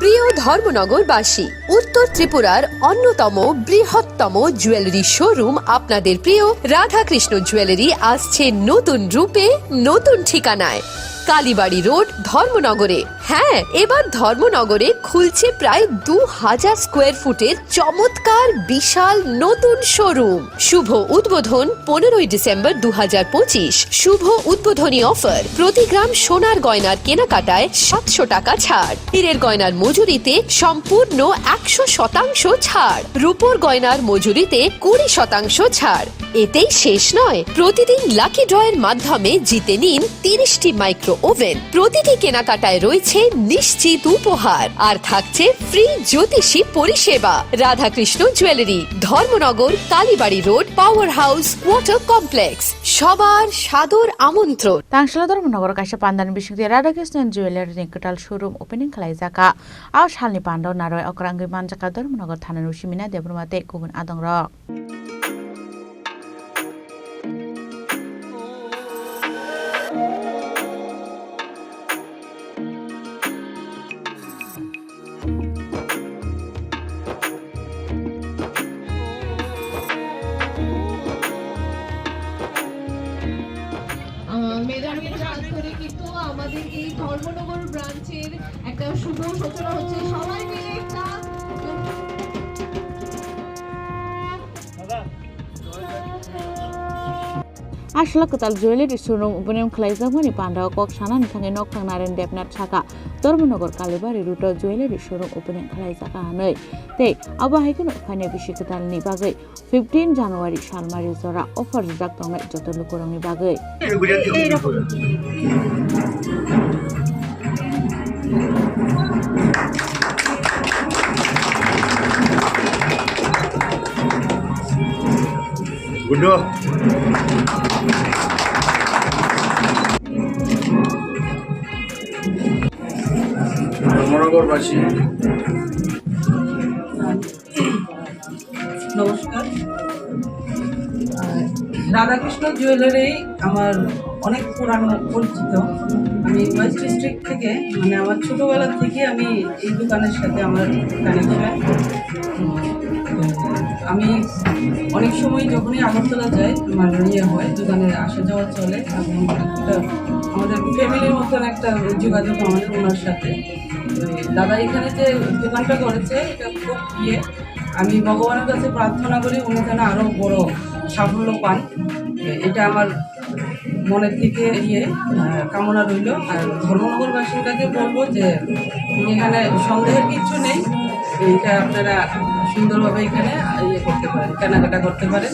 প্রিয় ধর্মনগরবাসী, উত্তর ত্রিপুরার অন্যতম বৃহত্তম জুয়েলারি শোরুম আপনাদের প্রিয় রাধাকৃষ্ণ জুয়েলারি আসছে নতুন রূপে, নতুন ঠিকানায়। কালীবাড়ি রোড, ধর্মনগরে। হ্যাঁ, এবার ধর্মনগরে খুলছে প্রায় 2000 স্কোয়ার ফুটের চমৎকার বিশাল নতুন শোরুম। শুভ উদ্বোধন 15ই ডিসেম্বর 2025। শুভ উদ্বোধনী অফার, প্রতি গ্রাম সোনার গয়নার কেনাকাটায় 700 টাকা ছাড়, হীরের গয়নার মজুরিতে সম্পূর্ণ 100% ছাড়, রূপোর গয়নার মজুরিতে 20% ছাড়। এতেই শেষ নয়, প্রতিদিন লাকি ড্রয়ের মাধ্যমে জিতে নিন 30টি মাইক্রো ওভেন। প্রতিটি কেনাকাটায় রয়েছে নিশ্চিত উপহার, আর থাকছে ফ্রি জ্যোতিষী পরিষেবা। Radhakrishna jewellery, Dharmanagar, Kalibari road, power house, water complex. সবার সাদর আমন্ত্রণ। तांशला धर्मनगर काशा पान्दान बिसिंग राधाकृष्ण जुवेलारी निकटाल शोरूम ओपनिंग खालायजाका आव सालनि पान्दाव नारय अक्रांगै मानजाका धर्मनगर थानानि उसिमिना देब्रमाते गुबुन आदं रक মেডামের হাত ধরে কিন্তু আমাদের এই ধর্মনগর ব্রাঞ্চের একটা শুভ সূচনা হচ্ছে। সবাই মিলে একটা आशला कताल जुवेलारी शोरूम ओपनिंग खालायजाकमानि पान्दाव कक सानानि थाखाय नकथां नारेन देबनाथ साका धर्मनगर कालीबारि रुटआव जुवेलारी शोरूम ओपनिंग खालायजाका हानै तै आबाहायखौनो फायनाय बिसि कतालनि बागै 15 जानुवारि सालमारि जरा अफार जाक दंनाय जत लुकुरंनि बागै Gundo. ধর্মনগরবাসী নমস্কার। রাধাকৃষ্ণ জুয়েলারি আমার অনেক পুরানো পরিচিত। আমি ওয়েস্ট ডিস্ট্রিক্ট থেকে, মানে আমার ছোটোবেলা থেকে আমি এই দোকানের সাথে আমার কানেকশন। আমি অনেক সময় যখনই আগরতলা যাই আমার হয় দোকানে আসা যাওয়া চলে, এবং আমাদের ফ্যামিলির মতন একটা যোগাযোগ আমাদের ওনার সাথে। দাদা এখানে যে দোকানটা করেছে এটা খুব আমি ভগবানের কাছে প্রার্থনা করি উনি যেন আরও বড় সাফল্য পান, এটা আমার মনের থেকে কামনা রইল। আর ধর্মনগরবাসীর কাছে বলবো যে এখানে সন্দেহের কিছু নেই, এটা আপনারা সুন্দরভাবে এখানে করতে পারেন, কেনাকাটা করতে পারেন।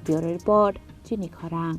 Bureau Report, Jenny Khorang.